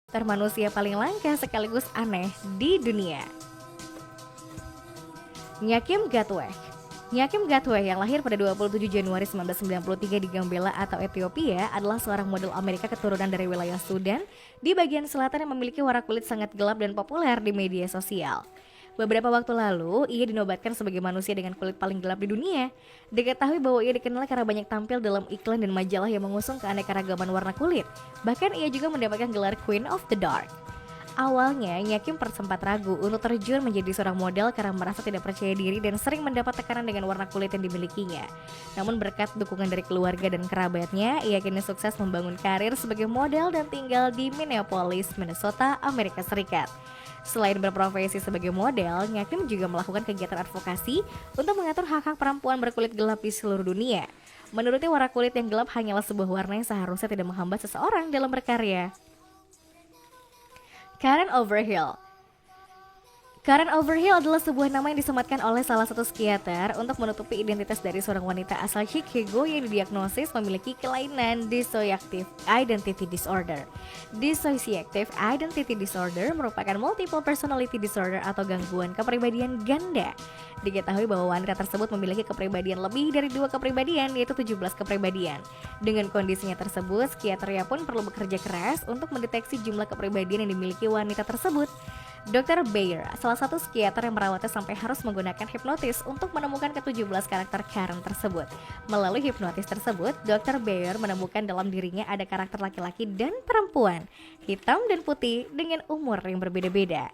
Manusia paling langka sekaligus aneh di dunia. Nyakim Gatweh. Nyakim Gatweh yang lahir pada 27 Januari 1993 di Gambela atau Ethiopia adalah seorang model Amerika keturunan dari wilayah Sudan di bagian selatan yang memiliki warna kulit sangat gelap dan populer di media sosial. Beberapa waktu lalu, ia dinobatkan sebagai manusia dengan kulit paling gelap di dunia. Diketahui bahwa ia dikenal karena banyak tampil dalam iklan dan majalah yang mengusung keanekaragaman warna kulit. Bahkan ia juga mendapatkan gelar Queen of the Dark. Awalnya, Nyakim sempat ragu untuk terjun menjadi seorang model karena merasa tidak percaya diri dan sering mendapat tekanan dengan warna kulit yang dimilikinya. Namun berkat dukungan dari keluarga dan kerabatnya, ia kini sukses membangun karir sebagai model dan tinggal di Minneapolis, Minnesota, Amerika Serikat. Selain berprofesi sebagai model, Nyakim juga melakukan kegiatan advokasi untuk mengatur hak-hak perempuan berkulit gelap di seluruh dunia. Menurutnya, warna kulit yang gelap hanyalah sebuah warna yang seharusnya tidak menghambat seseorang dalam berkarya. Karen Overhill. Karen Overhill adalah sebuah nama yang disematkan oleh salah satu psikiater untuk menutupi identitas dari seorang wanita asal Chicago yang didiagnosis memiliki kelainan dissociative identity disorder. Dissociative identity disorder merupakan multiple personality disorder atau gangguan kepribadian ganda. Diketahui bahwa wanita tersebut memiliki kepribadian lebih dari 2 kepribadian, yaitu 17 kepribadian. Dengan kondisinya tersebut, psikiaternya pun perlu bekerja keras untuk mendeteksi jumlah kepribadian yang dimiliki wanita tersebut. Dr. Bayer, salah satu psikiater yang merawatnya sampai harus menggunakan hipnotis untuk menemukan ke-17 karakter Karen tersebut. Melalui hipnotis tersebut, Dr. Bayer menemukan dalam dirinya ada karakter laki-laki dan perempuan, hitam dan putih dengan umur yang berbeda-beda.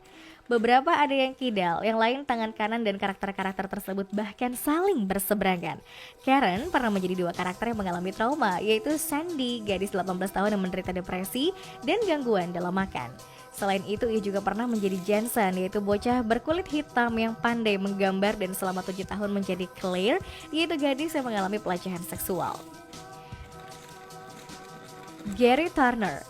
Beberapa ada yang kidal, yang lain tangan kanan dan karakter-karakter tersebut bahkan saling berseberangan. Karen pernah menjadi 2 karakter yang mengalami trauma, yaitu Sandy, gadis 18 tahun yang menderita depresi dan gangguan dalam makan. Selain itu, ia juga pernah menjadi Jensen, yaitu bocah berkulit hitam yang pandai menggambar dan selama 7 tahun menjadi Claire, yaitu gadis yang mengalami pelecehan seksual. Gary Turner.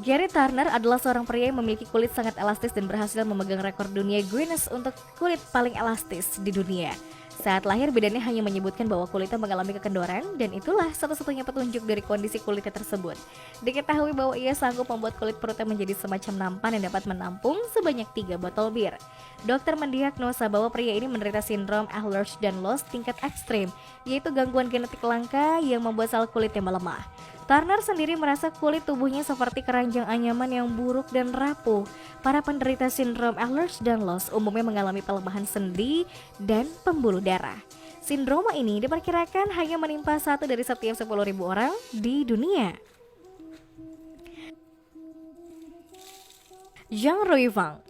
Gary Turner adalah seorang pria yang memiliki kulit sangat elastis dan berhasil memegang rekor dunia Guinness untuk kulit paling elastis di dunia. Saat lahir, bidannya hanya menyebutkan bahwa kulitnya mengalami kekendoran dan itulah satu-satunya petunjuk dari kondisi kulitnya tersebut. Diketahui bahwa ia sanggup membuat kulit perutnya menjadi semacam nampan yang dapat menampung sebanyak 3 botol bir. Dokter mendiagnosa bahwa pria ini menderita sindrom Ehlers-Danlos tingkat ekstrim, yaitu gangguan genetik langka yang membuat sel kulitnya melemah. Turner sendiri merasa kulit tubuhnya seperti keranjang anyaman yang buruk dan rapuh. Para penderita sindrom Ehlers-Danlos umumnya mengalami pelemahan sendi dan pembuluh darah. Sindroma ini diperkirakan hanya menimpa 1 dari setiap 10.000 orang di dunia. Zhang Ruifang.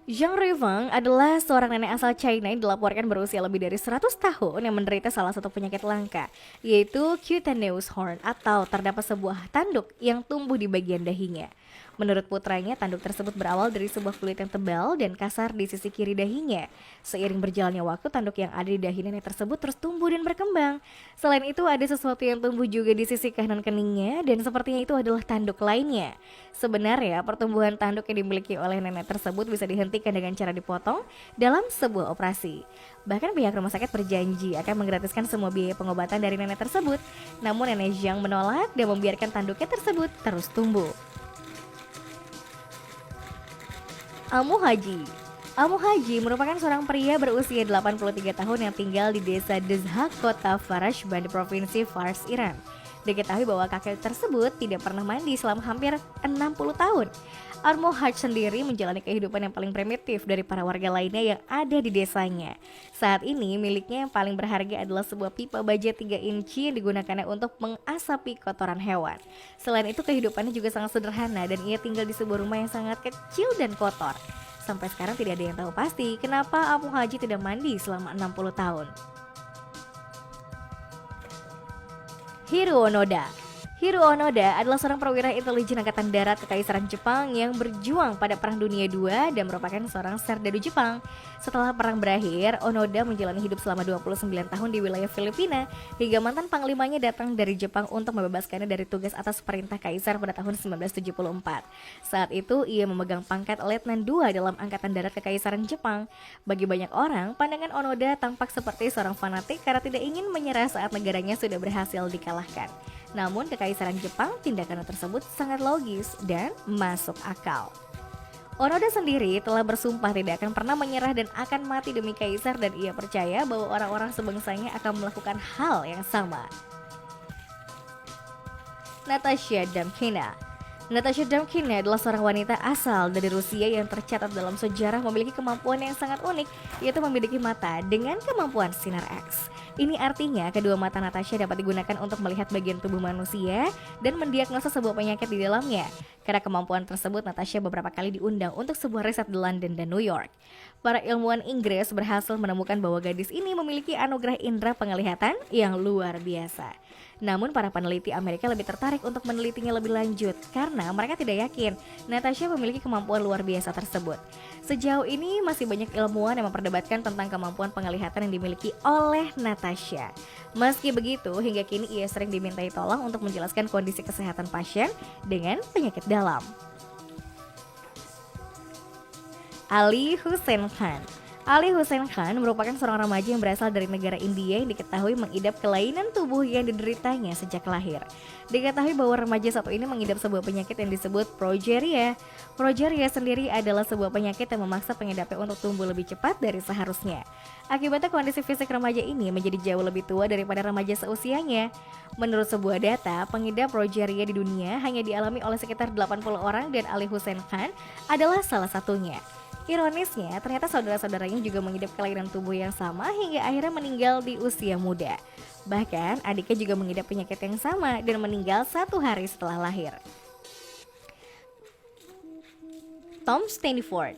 Zhang Ruifang adalah seorang nenek asal China yang dilaporkan berusia lebih dari 100 tahun yang menderita salah satu penyakit langka, yaitu cutaneous horn atau terdapat sebuah tanduk yang tumbuh di bagian dahinya. Menurut putranya, tanduk tersebut berawal dari sebuah kulit yang tebal dan kasar di sisi kiri dahinya. Seiring berjalannya waktu, tanduk yang ada di dahi nenek tersebut terus tumbuh dan berkembang. Selain itu, ada sesuatu yang tumbuh juga di sisi kanan keningnya dan sepertinya itu adalah tanduk lainnya. Sebenarnya, pertumbuhan tanduk yang dimiliki oleh nenek tersebut bisa dihentikan dengan cara dipotong dalam sebuah operasi. Bahkan pihak rumah sakit berjanji akan menggratiskan semua biaya pengobatan dari nenek tersebut. Namun nenek Zhang menolak dan membiarkan tanduknya tersebut terus tumbuh. Amu Haji. Amu Haji merupakan seorang pria berusia 83 tahun yang tinggal di desa Dezha, kota Farashban di provinsi Fars, Iran. Diketahui bahwa kakek tersebut tidak pernah mandi selama hampir 60 tahun. Amu Haji sendiri menjalani kehidupan yang paling primitif dari para warga lainnya yang ada di desanya. Saat ini miliknya yang paling berharga adalah sebuah pipa baja 3 inci yang digunakannya untuk mengasapi kotoran hewan. Selain itu, kehidupannya juga sangat sederhana dan ia tinggal di sebuah rumah yang sangat kecil dan kotor. Sampai sekarang tidak ada yang tahu pasti kenapa Amu Haji tidak mandi selama 60 tahun. Hiro Onoda. Hiro Onoda adalah seorang perwira intelijen Angkatan Darat Kekaisaran Jepang yang berjuang pada Perang Dunia II dan merupakan seorang serdadu Jepang. Setelah perang berakhir, Onoda menjalani hidup selama 29 tahun di wilayah Filipina hingga mantan panglimanya datang dari Jepang untuk membebaskannya dari tugas atas perintah kaisar pada tahun 1974. Saat itu, ia memegang pangkat Letnan II dalam Angkatan Darat Kekaisaran Jepang. Bagi banyak orang, pandangan Onoda tampak seperti seorang fanatik karena tidak ingin menyerah saat negaranya sudah berhasil dikalahkan. Namun kekaisaran Jepang, tindakan tersebut sangat logis dan masuk akal. Onoda sendiri telah bersumpah tidak akan pernah menyerah dan akan mati demi kaisar, dan ia percaya bahwa orang-orang sebangsanya akan melakukan hal yang sama. Natasha Damkina. Natasha Damkina adalah seorang wanita asal dari Rusia yang tercatat dalam sejarah memiliki kemampuan yang sangat unik, yaitu memiliki mata dengan kemampuan sinar X. Ini artinya kedua mata Natasha dapat digunakan untuk melihat bagian tubuh manusia dan mendiagnosa sebuah penyakit di dalamnya. Karena kemampuan tersebut, Natasha beberapa kali diundang untuk sebuah riset di London dan New York. Para ilmuwan Inggris berhasil menemukan bahwa gadis ini memiliki anugerah indera penglihatan yang luar biasa. Namun para peneliti Amerika lebih tertarik untuk menelitinya lebih lanjut karena mereka tidak yakin Natasha memiliki kemampuan luar biasa tersebut. Sejauh ini masih banyak ilmuwan yang memperdebatkan tentang kemampuan penglihatan yang dimiliki oleh Natasha. Meski begitu, hingga kini ia sering dimintai tolong untuk menjelaskan kondisi kesehatan pasien dengan penyakit dalam. Ali Hussein Khan. Ali Hussein Khan merupakan seorang remaja yang berasal dari negara India yang diketahui mengidap kelainan tubuh yang dideritanya sejak lahir. Diketahui bahwa remaja satu ini mengidap sebuah penyakit yang disebut progeria. Progeria sendiri adalah sebuah penyakit yang memaksa pengidapnya untuk tumbuh lebih cepat dari seharusnya. Akibatnya kondisi fisik remaja ini menjadi jauh lebih tua daripada remaja seusianya. Menurut sebuah data, pengidap progeria di dunia hanya dialami oleh sekitar 80 orang dan Ali Hussein Khan adalah salah satunya. Ironisnya, ternyata saudara-saudaranya juga mengidap kelainan tubuh yang sama hingga akhirnya meninggal di usia muda. Bahkan adiknya juga mengidap penyakit yang sama dan meninggal 1 hari setelah lahir. Tom Staniford.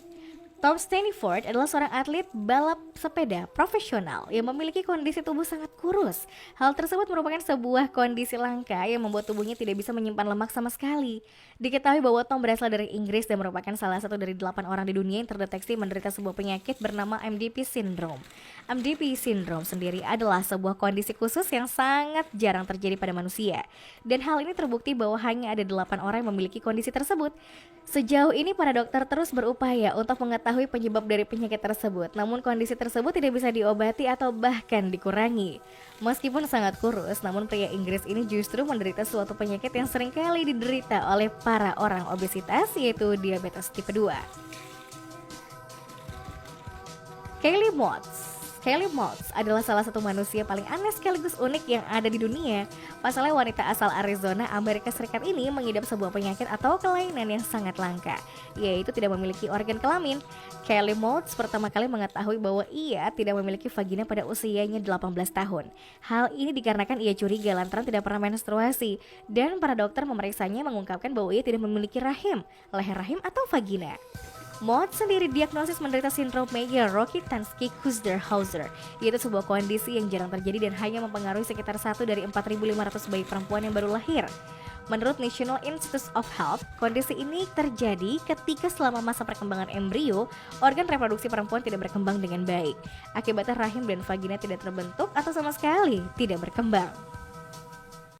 Tom Staniford adalah seorang atlet balap sepeda profesional yang memiliki kondisi tubuh sangat kurus. Hal tersebut merupakan sebuah kondisi langka yang membuat tubuhnya tidak bisa menyimpan lemak sama sekali. Diketahui bahwa Tom berasal dari Inggris dan merupakan salah satu dari 8 orang di dunia yang terdeteksi menderita sebuah penyakit bernama MDP Syndrome. MDP Syndrome sendiri adalah sebuah kondisi khusus yang sangat jarang terjadi pada manusia. Dan hal ini terbukti bahwa hanya ada 8 orang yang memiliki kondisi tersebut. Sejauh ini para dokter terus berupaya untuk mengetahui penyebab dari penyakit tersebut, namun kondisi tersebut tidak bisa diobati atau bahkan dikurangi. Meskipun sangat kurus, namun pria Inggris ini justru menderita suatu penyakit yang seringkali diderita oleh para orang obesitas, yaitu diabetes tipe 2. Kylie Motz. Kylie Motz adalah salah satu manusia paling aneh sekaligus unik yang ada di dunia. Pasalnya wanita asal Arizona, Amerika Serikat ini mengidap sebuah penyakit atau kelainan yang sangat langka, yaitu tidak memiliki organ kelamin. Kylie Motz pertama kali mengetahui bahwa ia tidak memiliki vagina pada usianya 18 tahun. Hal ini dikarenakan ia curiga lantaran tidak pernah menstruasi, dan para dokter memeriksanya mengungkapkan bahwa ia tidak memiliki rahim, leher rahim atau vagina. Motz sendiri diagnosis menderita sindrom Mayer-Rokitansky-Kuster-Hauser, yaitu sebuah kondisi yang jarang terjadi dan hanya mempengaruhi sekitar 1 dari 4.500 bayi perempuan yang baru lahir. Menurut National Institutes of Health, kondisi ini terjadi ketika selama masa perkembangan embrio, organ reproduksi perempuan tidak berkembang dengan baik. Akibatnya rahim dan vagina tidak terbentuk atau sama sekali tidak berkembang.